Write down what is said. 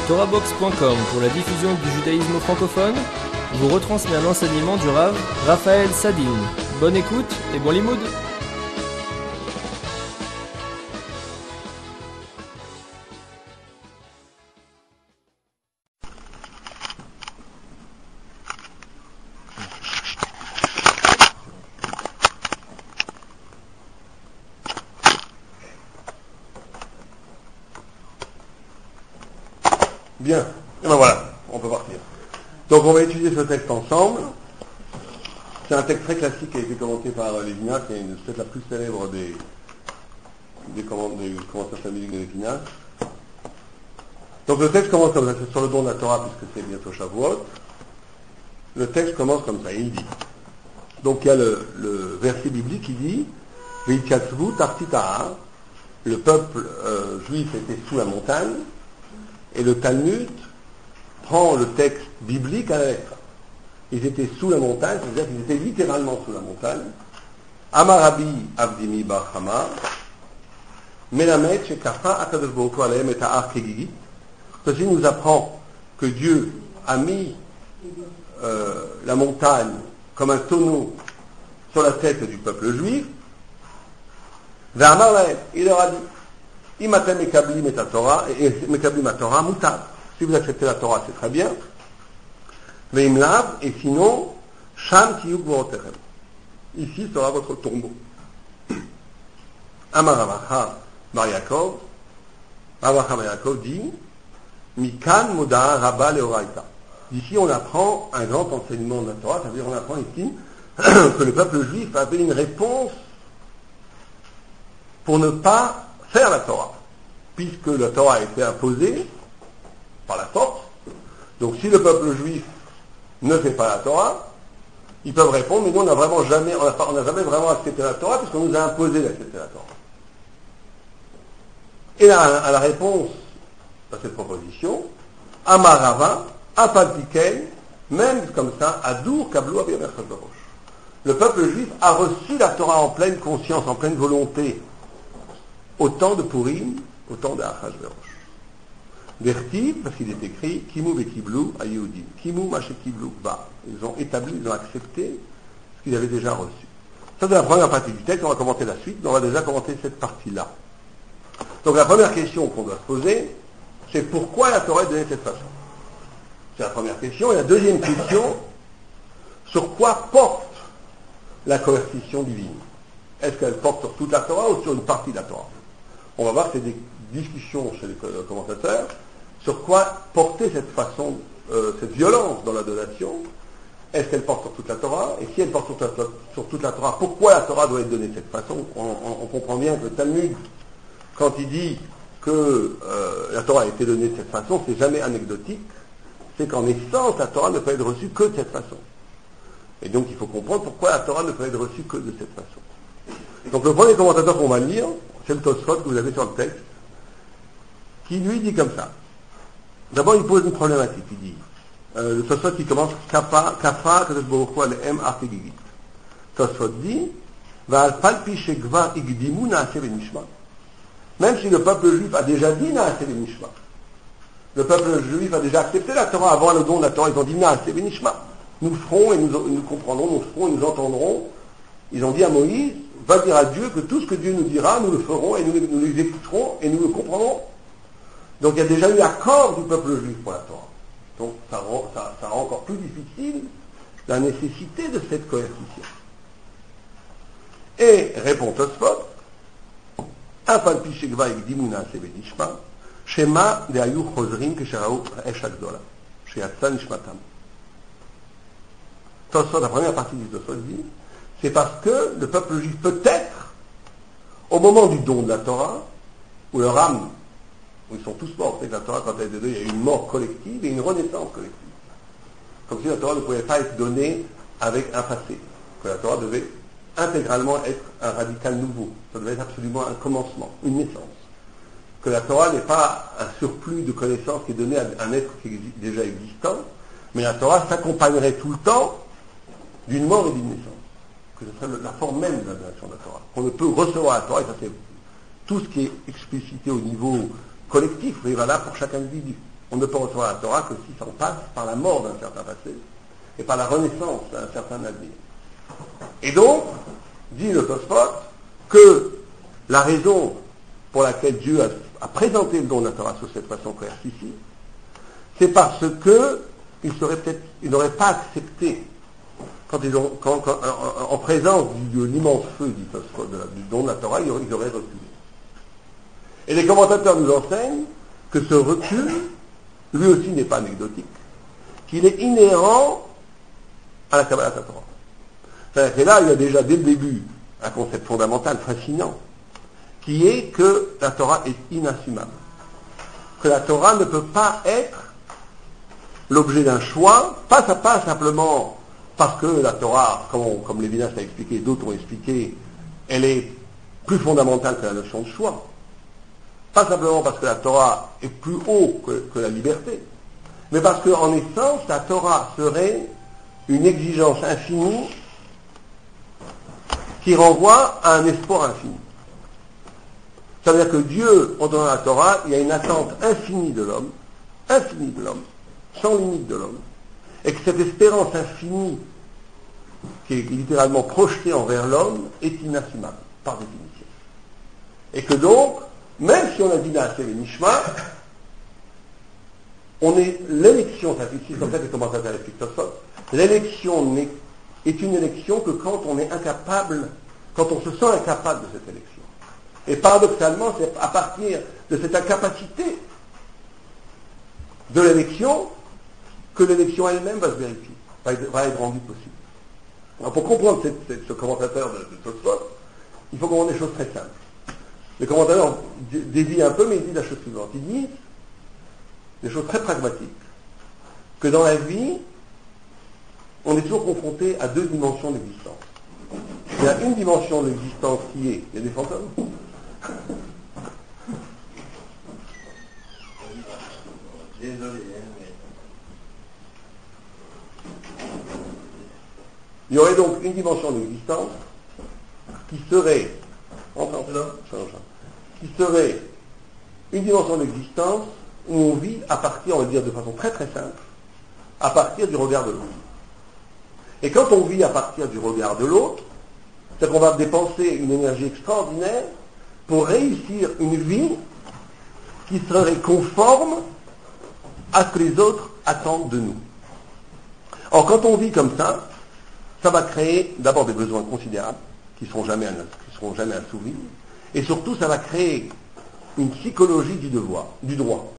TorahBox.com pour la diffusion du judaïsme francophone vous retransmet un enseignement du Rav Raphaël Sadine. Bonne écoute et bon limoud. Bien, et ben voilà, on peut partir. Donc on va étudier ce texte ensemble. C'est un texte très classique qui a été commenté par Lévinas, qui est peut-être la plus célèbre des commentaires talmudiques de Lévinas. Donc le texte commence comme ça, c'est sur le don de la Torah, puisque c'est bientôt Shavuot. Le texte commence comme ça, il dit. Donc il y a le verset biblique qui dit Veityatzvu tartita, le peuple juif était sous la montagne. Et le Talmud prend le texte biblique à la lettre. Ils étaient sous la montagne, c'est-à-dire qu'ils étaient littéralement sous la montagne. Amarabi Avdimi Bar Hama, Melamed Shekafa Akadosh Baruch Hu Alehem et Ta'ar Kegigit. Ceci nous apprend que Dieu a mis la montagne comme un tonneau sur la tête du peuple juif. Ve'amar lahem, il leur a dit, Imatem mekablim et Torah, et mekablim ma Torah, mutab. Si vous acceptez la Torah, c'est très bien. Ve'im lav, et sinon, sham tiyuk vorotechem. Ici sera votre tombeau. Amar Ravacha Bar Yaakov, Ravacha Bar Yaakov dit, Mikan moda rabba leoraita. Ici, on apprend un grand enseignement de la Torah, c'est-à-dire on apprend ici que le peuple juif avait une réponse pour ne pas faire la Torah, puisque la Torah a été imposée par la force. Donc si le peuple juif ne fait pas la Torah, ils peuvent répondre, mais nous on n'a jamais vraiment accepté la Torah, puisqu'on nous a imposé d'accepter la Torah. Et à la réponse à cette proposition, Amarava, Afaltiken, même comme ça, Adour, Kablou, Abiyamer Chazorosh. Le peuple juif a reçu la Torah en pleine conscience, en pleine volonté, au temps de Purim, au temps de Achashverosh. Vertiv, parce qu'il est écrit, Kimu vekiblu ayudim. Kimu mashekiblu ba. Ils ont établi, ils ont accepté ce qu'ils avaient déjà reçu. Ça, c'est la première partie du texte. On va commenter la suite, mais on va déjà commenter cette partie-là. Donc la première question qu'on doit se poser, c'est pourquoi la Torah est donnée de cette façon. C'est la première question. Et la deuxième question, sur quoi porte la coercition divine? Est-ce qu'elle porte sur toute la Torah ou sur une partie de la Torah? On va voir que c'est des discussions chez les commentateurs sur quoi porter cette façon, cette violence dans la donation. Est-ce qu'elle porte sur toute la Torah? Et si elle porte sur toute la Torah, pourquoi la Torah doit être donnée de cette façon? On comprend bien que le Talmud, quand il dit que la Torah a été donnée de cette façon, c'est jamais anecdotique. C'est qu'en essence, la Torah ne peut être reçue que de cette façon. Et donc il faut comprendre pourquoi la Torah ne peut être reçue que de cette façon. Donc le premier commentateur qu'on va lire, c'est le Tosfot que vous avez sur le texte, qui lui dit comme ça. D'abord, il pose une problématique. Il dit, le Tosfot qui commence, Kafa, Kadosh Baruch Hu Alehem Artegigit. Tosfot dit, Va'al palpi shegva igdimu naaseh benishma. Même si le peuple juif a déjà dit naaseh benishma, le peuple juif a déjà accepté la Torah avant le don de la Torah, ils ont dit naaseh benishma. Nous ferons et nous comprendrons, nous ferons et nous entendrons. Ils ont dit à Moïse, va dire à Dieu que tout ce que Dieu nous dira, nous le ferons et nous l'exécuterons et nous le comprendrons. Donc il y a déjà eu accord du peuple juif pour la Torah. Donc ça rend encore plus difficile la nécessité de cette coercition. Et répond Tosfot, Afalpi shegva igdimu naaseh benishma, shema dehayu chozrim kesherau ha'esh hagdola, sheyatsa nishmatam. Tosfot, la première partie du Tosfot dit, c'est parce que le peuple juif peut-être, au moment du don de la Torah, où leur âme, où ils sont tous morts, c'est que la Torah, quand elle est donnée, il y a une mort collective et une renaissance collective. Comme si la Torah ne pouvait pas être donnée avec un passé, que la Torah devait intégralement être un radical nouveau, ça devait être absolument un commencement, une naissance. Que la Torah n'est pas un surplus de connaissances qui est donné à un être qui est déjà existant, mais la Torah s'accompagnerait tout le temps d'une mort et d'une naissance. Que ce serait la forme même de la donation de la Torah. On ne peut recevoir la Torah, et ça c'est tout ce qui est explicité au niveau collectif, est valable pour chaque individu. On ne peut recevoir la Torah que si ça en passe par la mort d'un certain passé et par la renaissance d'un certain avenir. Et donc, dit le Tosfot, que la raison pour laquelle Dieu a présenté le don de la Torah sous cette façon coercitive, c'est parce que il n'aurait pas accepté, en présence de l'immense feu, dit Tosfot, du don de la Torah, ils auraient reculé. Et les commentateurs nous enseignent que ce recul, lui aussi n'est pas anecdotique, qu'il est inhérent à la Kabbalat Torah. C'est-à-dire que là, il y a déjà dès le début un concept fondamental, fascinant, qui est que la Torah est inassumable. Que la Torah ne peut pas être l'objet d'un choix, pas simplement parce que la Torah, comme Lévinas l'a expliqué, d'autres ont expliqué, elle est plus fondamentale que la notion de choix. Pas simplement parce que la Torah est plus haut que la liberté, mais parce qu'en essence, la Torah serait une exigence infinie qui renvoie à un espoir infini. Ça veut dire que Dieu, en donnant la Torah, il y a une attente infinie de l'homme, sans limite de l'homme, et que cette espérance infinie, qui est littéralement projetée envers l'homme, est inassumable, par définition. Et que donc, même si on a dit Naaseh Nishma, l'élection, c'est comme ça que les commentateurs expliquent Tosfot, l'élection est une élection que quand on est incapable, quand on se sent incapable de cette élection. Et paradoxalement, c'est à partir de cette incapacité de l'élection que l'élection elle-même va se vérifier, va être rendue possible. Alors pour comprendre ce commentateur de Tosfot, il faut comprendre des choses très simples. Les commentateurs dévient un peu, mais ils disent la chose suivante. Ils disent des choses très pragmatiques. Que dans la vie, on est toujours confronté à deux dimensions d'existence. Il y a une dimension d'existence qui est... Il y a des fantômes. Désolé. Il y aurait donc une dimension d'existence qui serait... qui serait une dimension d'existence où on vit à partir, on va dire de façon très très simple, à partir du regard de l'autre. Et quand on vit à partir du regard de l'autre, c'est qu'on va dépenser une énergie extraordinaire pour réussir une vie qui serait conforme à ce que les autres attendent de nous. Or, quand on vit comme ça va créer d'abord des besoins considérables qui ne seront jamais assouvis, et surtout ça va créer une psychologie du droit.